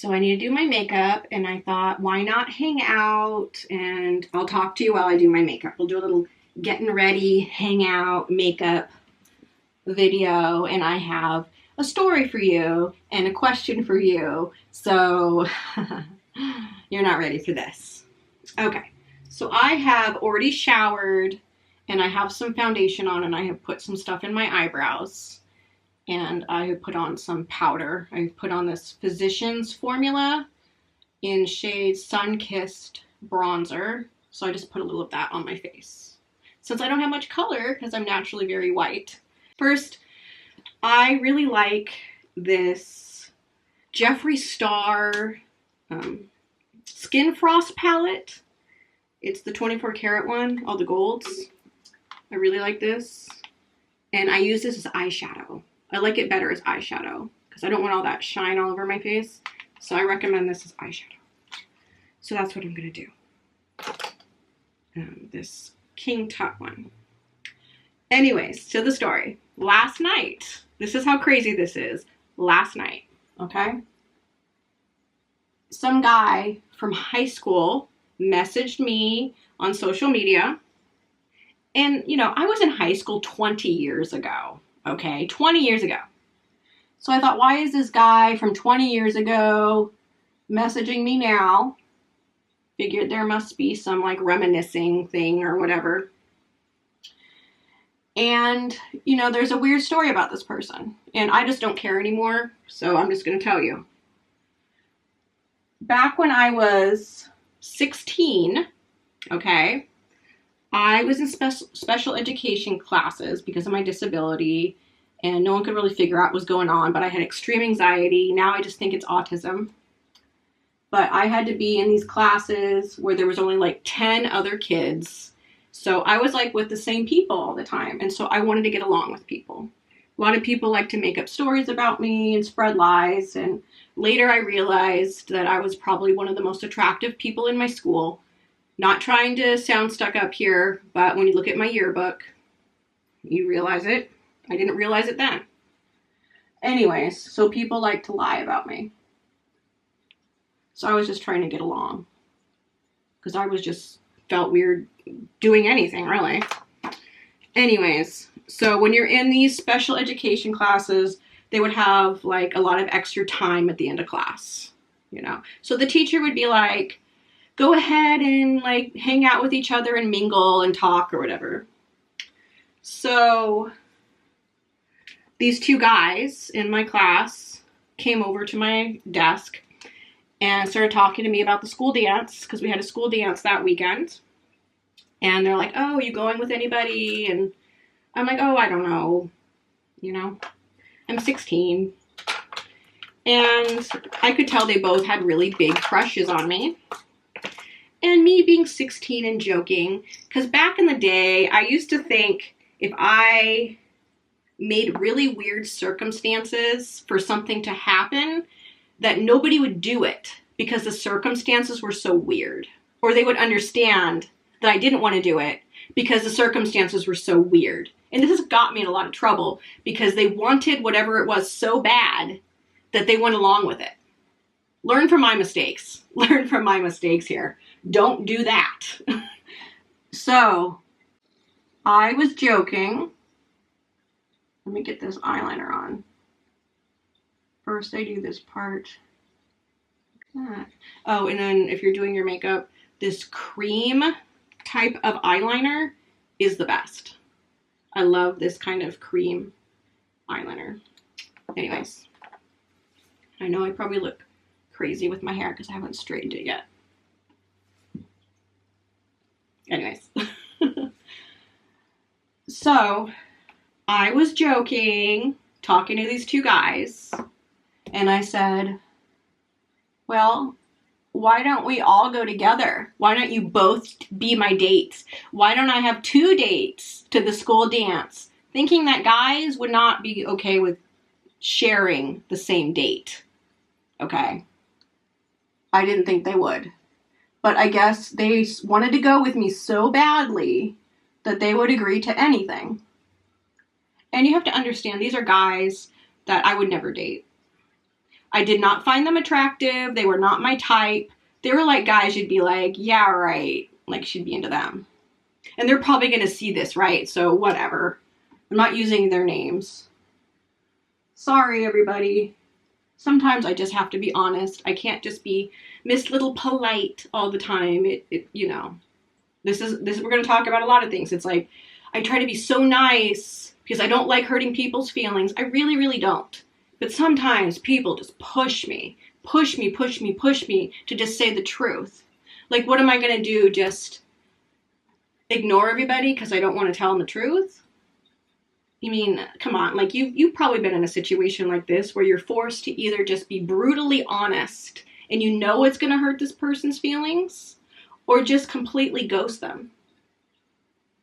So I need to do my makeup, and I thought, why not hang out and I'll talk to you while I do my makeup. We'll do a little getting ready, hang out, makeup video, and I have a story for you and a question for you. So you're not ready for this. Okay, so I have already showered and I have some foundation on and I have put some stuff in my eyebrows. And I have put on some powder. I put on this Physicians Formula in shade Sun-Kissed Bronzer. So I just put a little of that on my face. Since I don't have much color, because I'm naturally very white. First, I really like this Jeffree Star Skin Frost palette. It's the 24 karat one, all the golds. I really like this. And I use this as eyeshadow. I like it better as eyeshadow because I don't want all that shine all over my face. So I recommend this as eyeshadow. So that's what I'm going to do. This King Tut one. Anyways, to the story. Last night, this is how crazy this is. Last night, okay? Some guy from high school messaged me on social media. And, you know, I was in high school 20 years ago. Okay, 20 years ago. So I thought, why is this guy from 20 years ago messaging me now? Figured there must be some like reminiscing thing or whatever. And, you know, there's a weird story about this person. And I just don't care anymore. So I'm just going to tell you. Back when I was 16, okay, I was in special education classes because of my disability, and no one could really figure out what was going on, but I had extreme anxiety. Now I just think it's autism. But I had to be in these classes where there was only like 10 other kids. So I was like with the same people all the time. And so I wanted to get along with people. A lot of people like to make up stories about me and spread lies. And later I realized that I was probably one of the most attractive people in my school. Not trying to sound stuck up here, but when you look at my yearbook, you realize it. I didn't realize it then. Anyways, so people like to lie about me. So I was just trying to get along. Because I was just felt weird doing anything, really. Anyways, so when you're in these special education classes, they would have like a lot of extra time at the end of class, you know. So the teacher would be like, go ahead and like hang out with each other and mingle and talk or whatever. So these two guys in my class came over to my desk and started talking to me about the school dance because we had a school dance that weekend. And they're like, oh, are you going with anybody? And I'm like, oh, I don't know. You know, I'm 16. And I could tell they both had really big crushes on me. And me being 16 and joking, because back in the day, I used to think if I made really weird circumstances for something to happen, that nobody would do it because the circumstances were so weird. Or they would understand that I didn't want to do it because the circumstances were so weird. And this has got me in a lot of trouble because they wanted whatever it was so bad that they went along with it. Learn from my mistakes. Learn from my mistakes here. Don't do that. So, I was joking. Let me get this eyeliner on. First, I do this part. Oh, and then if you're doing your makeup, this cream type of eyeliner is the best. I love this kind of cream eyeliner. Anyways, I know I probably look crazy with my hair because I haven't straightened it yet. Anyways. So, I was joking, talking to these two guys, and I said, well, why don't we all go together? Why don't you both be my dates? Why don't I have 2 dates to the school dance? Thinking that guys would not be okay with sharing the same date. Okay. I didn't think they would. But I guess they wanted to go with me so badly that they would agree to anything. And you have to understand, these are guys that I would never date. I did not find them attractive. They were not my type. They were like guys you'd be like, yeah, right. Like, she'd be into them. And they're probably going to see this, right? So whatever. I'm not using their names. Sorry, everybody. Sometimes I just have to be honest. I can't just be Miss Little Polite all the time. You know, this is we're going to talk about a lot of things. It's like, I try to be so nice because I don't like hurting people's feelings. I really, really don't. But sometimes people just push me to just say the truth. Like, what am I going to do? Just ignore everybody because I don't want to tell them the truth? You mean, come on, like you've probably been in a situation like this where you're forced to either just be brutally honest and you know it's going to hurt this person's feelings, or just completely ghost them.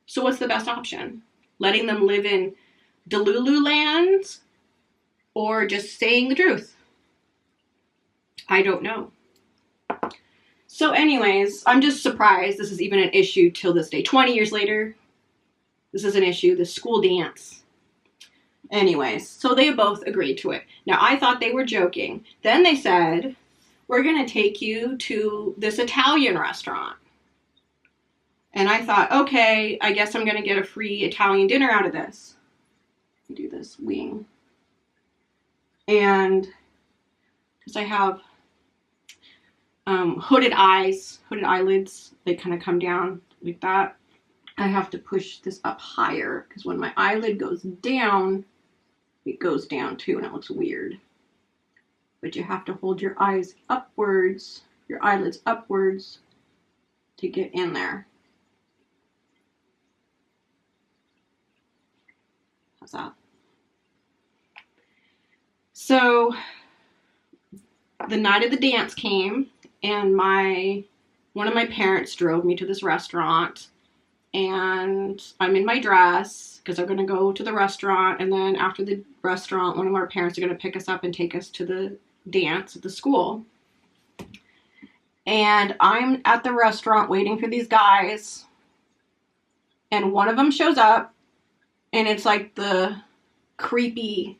So what's the best option? Letting them live in Delulu land, or just saying the truth? I don't know. So anyways, I'm just surprised this is even an issue till this day. 20 years later, this is an issue, the school dance. Anyways, so they both agreed to it. Now, I thought they were joking. Then they said, we're going to take you to this Italian restaurant. And I thought, okay, I guess I'm going to get a free Italian dinner out of this. Let me do this wing. And because I have hooded eyelids, they kind of come down like that. I have to push this up higher because when my eyelid goes down, it goes down too, and it looks weird. But you have to hold your eyes upwards, your eyelids upwards, to get in there. How's that? So the night of the dance came, and one of my parents drove me to this restaurant. And I'm in my dress because I'm going to go to the restaurant. And then after the restaurant, one of our parents are going to pick us up and take us to the dance at the school. And I'm at the restaurant waiting for these guys. And one of them shows up. And it's like the creepy,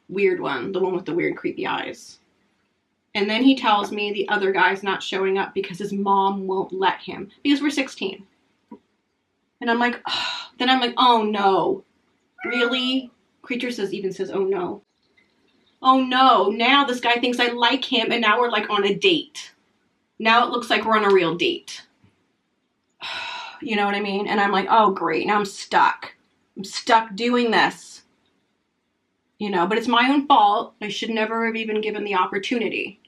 weird one. The one with the weird, creepy eyes. And then he tells me the other guy's not showing up because his mom won't let him. Because we're 16. And I'm like, oh. Then I'm like, oh no, really? Creature even says, oh no. Oh no, now this guy thinks I like him and now we're like on a date. Now it looks like we're on a real date. You know what I mean? And I'm like, oh great, now I'm stuck. I'm stuck doing this. You know, but it's my own fault. I should never have even given the opportunity.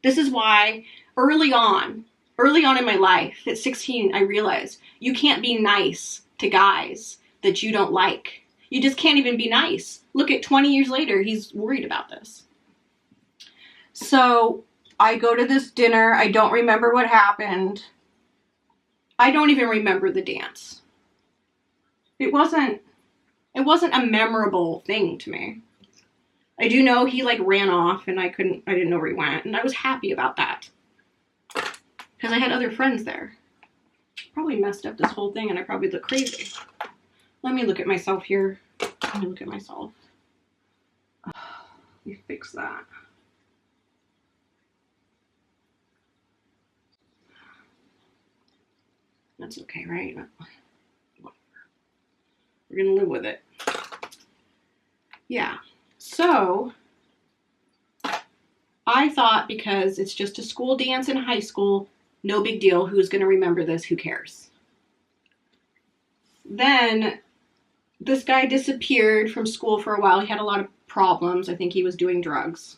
This is why early on in my life, at 16, I realized you can't be nice to guys that you don't like. You just can't even be nice. Look, at 20 years later, he's worried about this. So I go to this dinner. I don't remember what happened. I don't even remember the dance. It wasn't a memorable thing to me. I do know he like ran off and I didn't know where he went. And I was happy about that. Because I had other friends there. Probably messed up this whole thing and I probably look crazy. Let me look at myself here. Let me look at myself. Let me fix that. That's okay, right? Whatever. We're going to live with it. Yeah. So, I thought because it's just a school dance in high school, no big deal. Who's going to remember this? Who cares? Then this guy disappeared from school for a while. He had a lot of problems. I think he was doing drugs.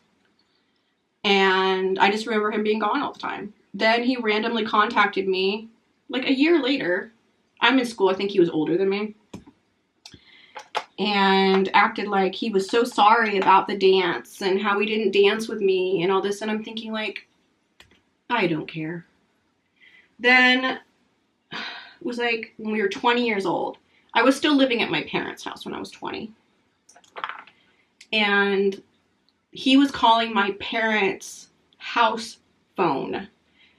And I just remember him being gone all the time. Then he randomly contacted me like a year later. I'm in school. I think he was older than me. And acted like he was so sorry about the dance and how he didn't dance with me and all this. And I'm thinking like, I don't care. Then it was like when we were 20 years old. I was still living at my parents' house when I was 20. And he was calling my parents' house phone.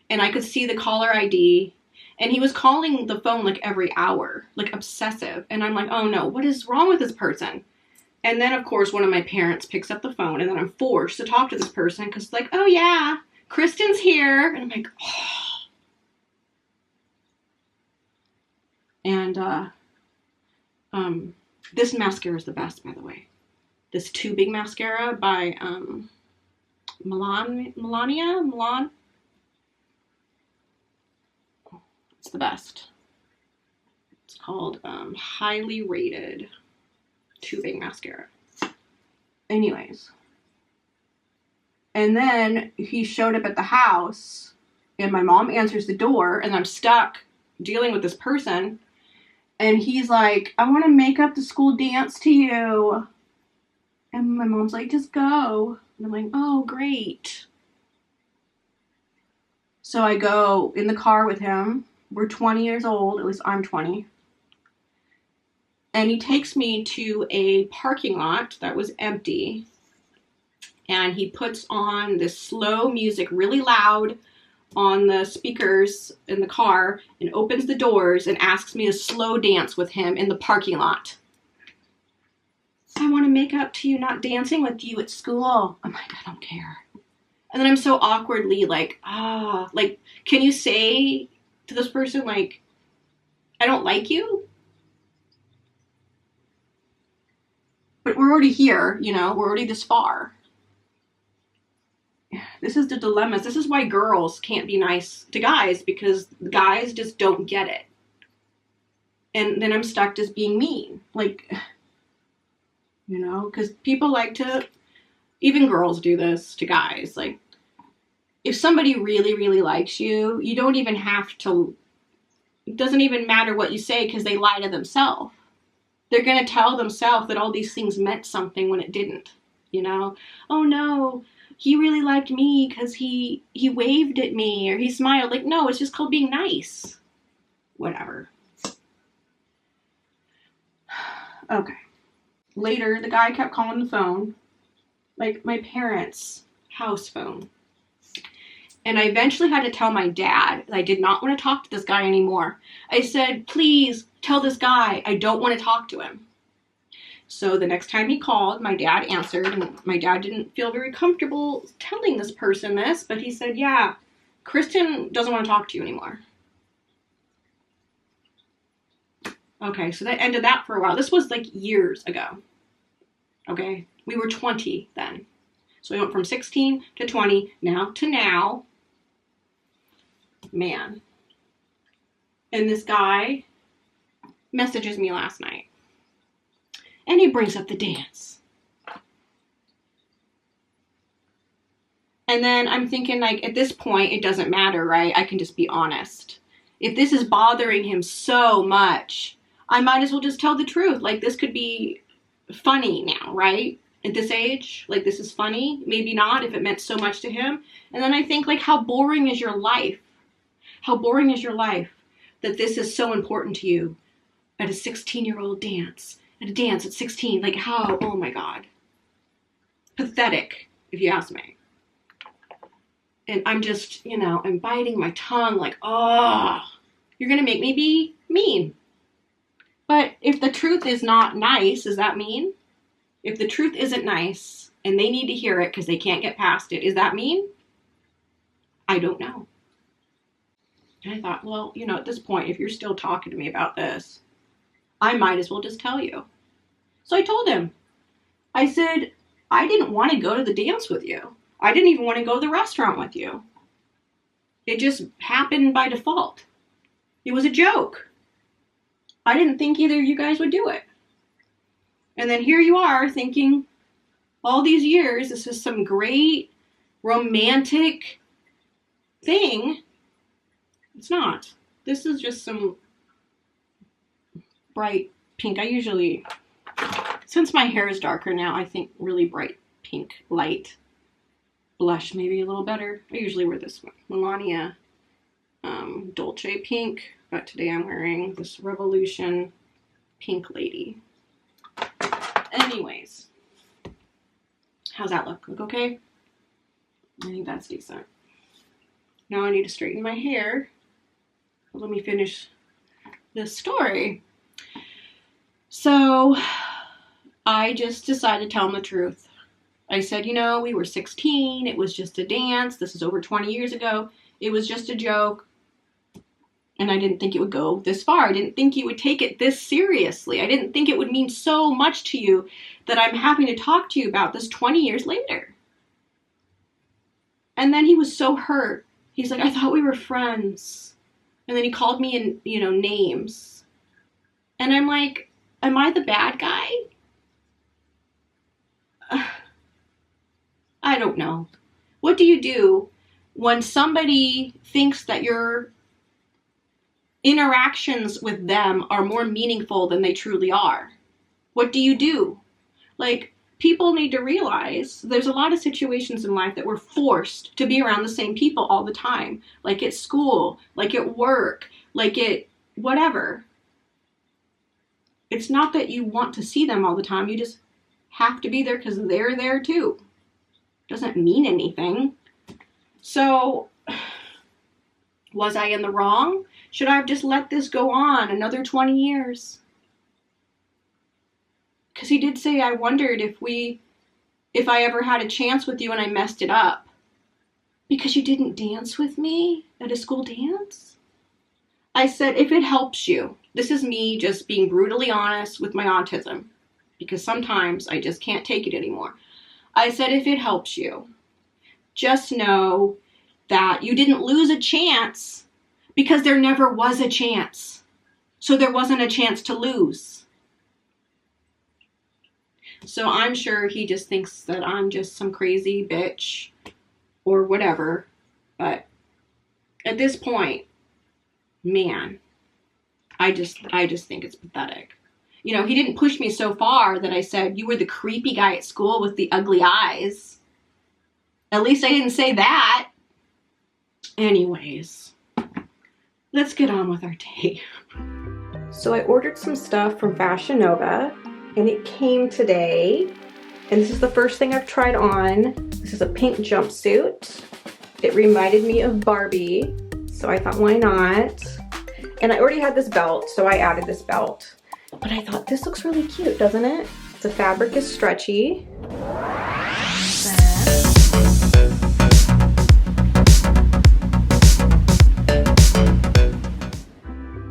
And I could see the caller ID. And he was calling the phone like every hour, like obsessive. And I'm like, oh no, what is wrong with this person? And then, of course, one of my parents picks up the phone, and then I'm forced to talk to this person because it's like, oh, yeah, Kristen's here. And I'm like, oh. And this mascara is the best, by the way. This Too Big mascara by Milan. It's the best. It's called Highly Rated Too Big mascara. Anyways. And then he showed up at the house, and my mom answers the door, and I'm stuck dealing with this person. And he's like, I want to make up the school dance to you. And my mom's like, just go. And I'm like, oh, great. So I go in the car with him. We're 20 years old. At least I'm 20. And he takes me to a parking lot that was empty. And he puts on this slow music really loud on the speakers in the car and opens the doors and asks me to slow dance with him in the parking lot. I want to make up to you not dancing with you at school. I'm like, I don't care. And then I'm so awkwardly like, can you say to this person, like, I don't like you? But we're already here, you know, we're already this far. This is the dilemmas. This is why girls can't be nice to guys, because guys just don't get it. And then I'm stuck just being mean. Like, you know, because people like to, even girls do this to guys. Like, if somebody really, really likes you, you don't even have to, it doesn't even matter what you say because they lie to themselves. They're going to tell themselves that all these things meant something when it didn't, you know? Oh, no. He really liked me because he waved at me or he smiled. Like, no, it's just called being nice. Whatever. Okay. Later, the guy kept calling the phone. Like, my parents' house phone. And I eventually had to tell my dad that I did not want to talk to this guy anymore. I said, please tell this guy I don't want to talk to him. So the next time he called, my dad answered, and my dad didn't feel very comfortable telling this person this, but he said, yeah, Kristen doesn't want to talk to you anymore. Okay, so that ended that for a while. This was like years ago. Okay, we were 20 then. So we went from 16 to 20, now to now. Man. And this guy messages me last night. And he brings up the dance. And then I'm thinking, like, at this point, it doesn't matter, right? I can just be honest. If this is bothering him so much, I might as well just tell the truth. Like, this could be funny now, right? At this age, like, this is funny. Maybe not if it meant so much to him. And then I think, like, how boring is your life? How boring is your life that this is so important to you at a 16-year-old dance? At a dance at 16, like how, oh my God. Pathetic, if you ask me. And I'm just, you know, I'm biting my tongue like, oh, you're going to make me be mean. But if the truth is not nice, is that mean? If the truth isn't nice and they need to hear it because they can't get past it, is that mean? I don't know. And I thought, well, you know, at this point, if you're still talking to me about this, I might as well just tell you. So I told him. I said, I didn't want to go to the dance with you. I didn't even want to go to the restaurant with you. It just happened by default. It was a joke. I didn't think either of you guys would do it. And then here you are thinking all these years, this is some great romantic thing. It's not. This is just some bright pink. I usually, since my hair is darker now, I think really bright pink, light blush maybe a little better. I usually wear this Melania Dolce pink, but today I'm wearing this Revolution pink lady. Anyways, how's that look? Look okay? I think that's decent. Now I need to straighten my hair. Let me finish this story. So I just decided to tell him the truth. I said, you know, we were 16. It was just a dance. This is over 20 years ago. It was just a joke. And I didn't think it would go this far. I didn't think you would take it this seriously. I didn't think it would mean so much to you that I'm having to talk to you about this 20 years later. And then he was so hurt. He's like, I thought we were friends. And then he called me in, names. And I'm like, am I the bad guy? I don't know. What do you do when somebody thinks that your interactions with them are more meaningful than they truly are? What do you do? Like, people need to realize there's a lot of situations in life that we're forced to be around the same people all the time. Like at school, like at work, like at whatever. It's not that you want to see them all the time. You just have to be there because they're there too. Doesn't mean anything. So, was I in the wrong? Should I have just let this go on another 20 years? Because he did say, I wondered if I ever had a chance with you and I messed it up. Because you didn't dance with me at a school dance? I said, if it helps you. This is me just being brutally honest with my autism. Because sometimes I just can't take it anymore. I said, if it helps you, just know that you didn't lose a chance because there never was a chance. So there wasn't a chance to lose. So I'm sure he just thinks that I'm just some crazy bitch or whatever. But at this point, man, I just think it's pathetic. He didn't push me so far that I said, you were the creepy guy at school with the ugly eyes. At least I didn't say that. Anyways, let's get on with our day. So I ordered some stuff from Fashion Nova, and it came today. And this is the first thing I've tried on. This is a pink jumpsuit. It reminded me of Barbie, so I thought, why not? And I already had this belt, so I added this belt. But I thought, this looks really cute, doesn't it? The fabric is stretchy.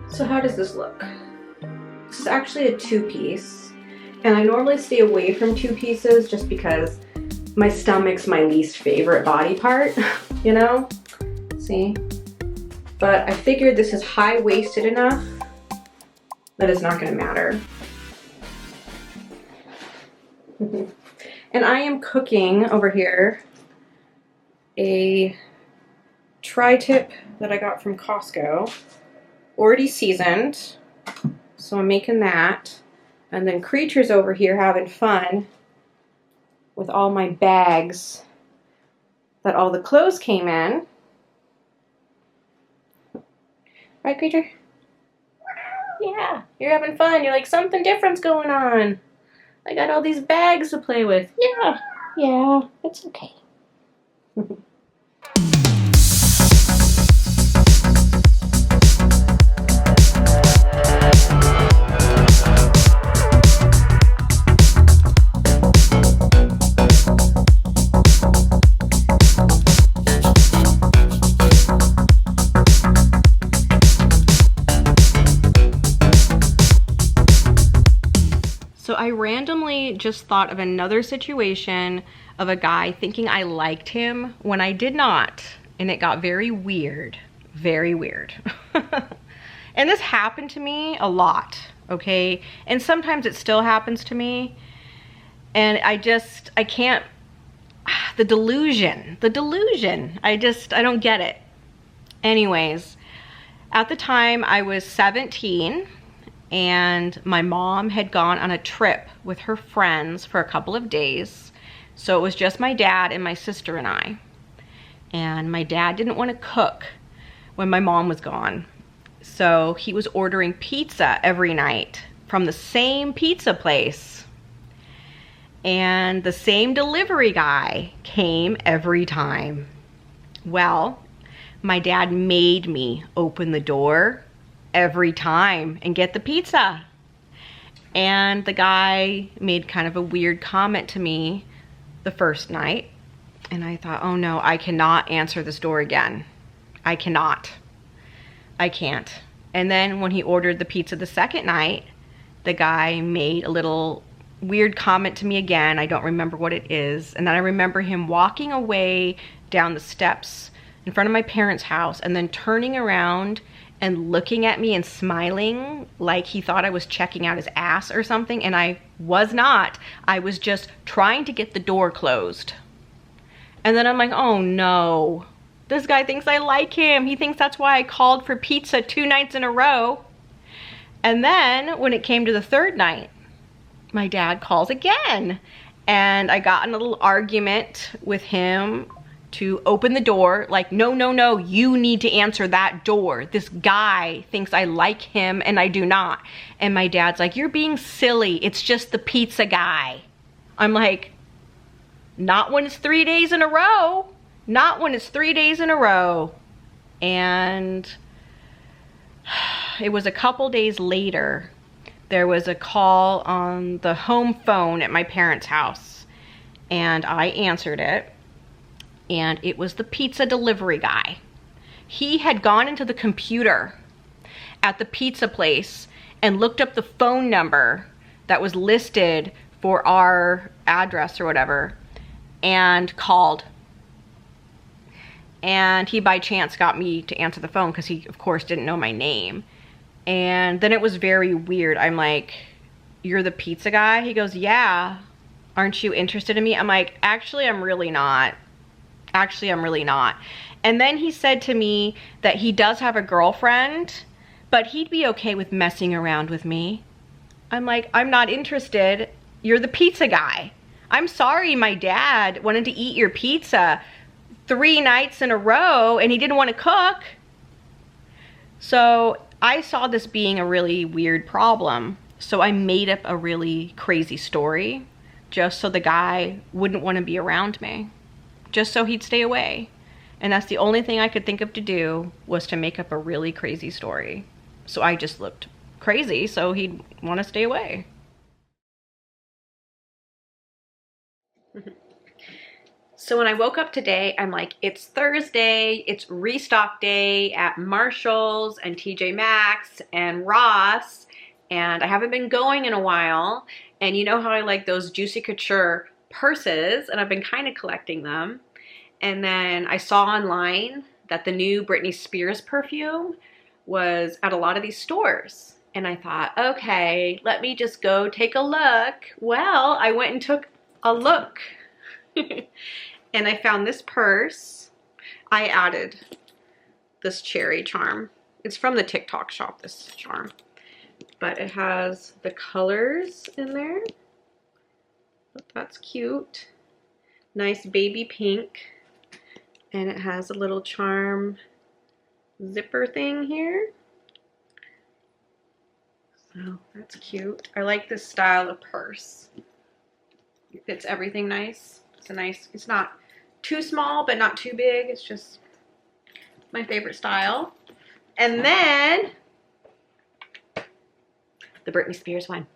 So how does this look? This is actually a two-piece. And I normally stay away from two pieces just because my stomach's my least favorite body part, See? But I figured this is high-waisted enough that it's not going to matter. And I am cooking over here a tri-tip that I got from Costco, already seasoned. So I'm making that. And then Creature's over here having fun with all my bags that all the clothes came in. Right, Creature? Yeah, you're having fun. You're like, something different's going on. I got all these bags to play with. Yeah, it's okay. So I randomly just thought of another situation of a guy thinking I liked him when I did not. And it got very weird. Very weird. And this happened to me a lot, okay? And sometimes it still happens to me. And I can't, the delusion. I don't get it. Anyways, at the time I was 17. And my mom had gone on a trip with her friends for a couple of days. So it was just my dad and my sister and I. And my dad didn't want to cook when my mom was gone. So he was ordering pizza every night from the same pizza place. And the same delivery guy came every time. Well, my dad made me open the door every time and get the pizza. And the guy made kind of a weird comment to me the first night. And I thought, oh no, I cannot answer this door again. I cannot. I can't. And then when he ordered the pizza the second night, the guy made a little weird comment to me again. I don't remember what it is. And then I remember him walking away down the steps in front of my parents' house and then turning around and looking at me and smiling like he thought I was checking out his ass or something. And I was not. I was just trying to get the door closed. And then I'm like, oh no, this guy thinks I like him. He thinks that's why I called for pizza 2 nights in a row. And then when it came to the third night, my dad calls again. And I got in a little argument with him to open the door. Like, no, no, no, you need to answer that door. This guy thinks I like him and I do not. And my dad's like, you're being silly. It's just the pizza guy. I'm like, not when it's 3 days in a row. Not when it's 3 days in a row. And it was a couple days later, there was a call on the home phone at my parents' house. And I answered it. And it was the pizza delivery guy. He had gone into the computer at the pizza place and looked up the phone number that was listed for our address or whatever, and called. And he by chance got me to answer the phone because he of course didn't know my name. And then it was very weird. I'm like, you're the pizza guy? He goes, yeah. Aren't you interested in me? I'm like, actually, I'm really not. Actually, I'm really not. And then he said to me that he does have a girlfriend, but he'd be okay with messing around with me. I'm like, I'm not interested. You're the pizza guy. I'm sorry my dad wanted to eat your pizza 3 nights in a row and he didn't want to cook. So I saw this being a really weird problem. So I made up a really crazy story just so the guy wouldn't want to be around me. Just so he'd stay away. And that's the only thing I could think of to do, was to make up a really crazy story. So I just looked crazy so he'd want to stay away. So when I woke up today, I'm like, it's Thursday, it's restock day at Marshall's and TJ Maxx and Ross, and I haven't been going in a while. And you know how I like those Juicy Couture purses, and I've been kind of collecting them. And then I saw online that the new Britney Spears perfume was at a lot of these stores. And I thought, okay, let me just go take a look. Well, I went and took a look. And I found this purse. I added this cherry charm. It's from the TikTok shop, this charm. But it has the colors in there. That's cute. Nice baby pink. And it has a little charm zipper thing here. So that's cute. I like this style of purse. It fits everything nice. It's not too small, but not too big. It's just my favorite style. And then the Britney Spears one.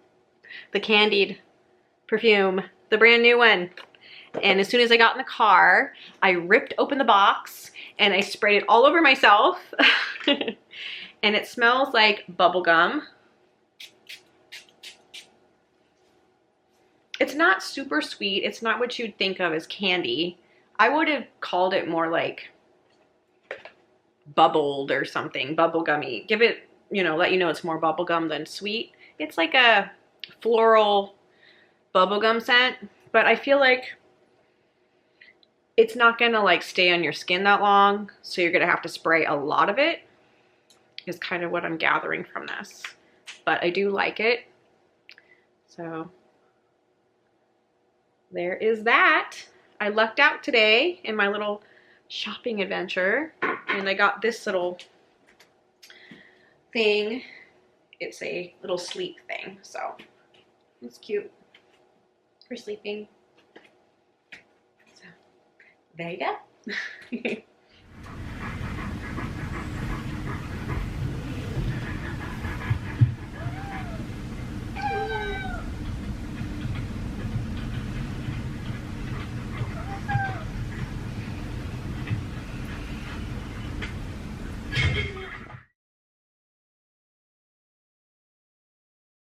The candied perfume. The brand new one. And as soon as I got in the car, I ripped open the box and I sprayed it all over myself. And it smells like bubble gum. It's not super sweet. It's not what you'd think of as candy. I would have called it more like bubbled or something, bubblegummy. Give it, let you know it's more bubblegum than sweet. It's like a floral bubblegum scent, but I feel like it's not gonna like stay on your skin that long, so you're gonna have to spray a lot of it, is kind of what I'm gathering from this. But I do like it. So there is that. I lucked out today in my little shopping adventure, and I got this little thing. It's a little sleep thing, so it's cute for sleeping. So there you go.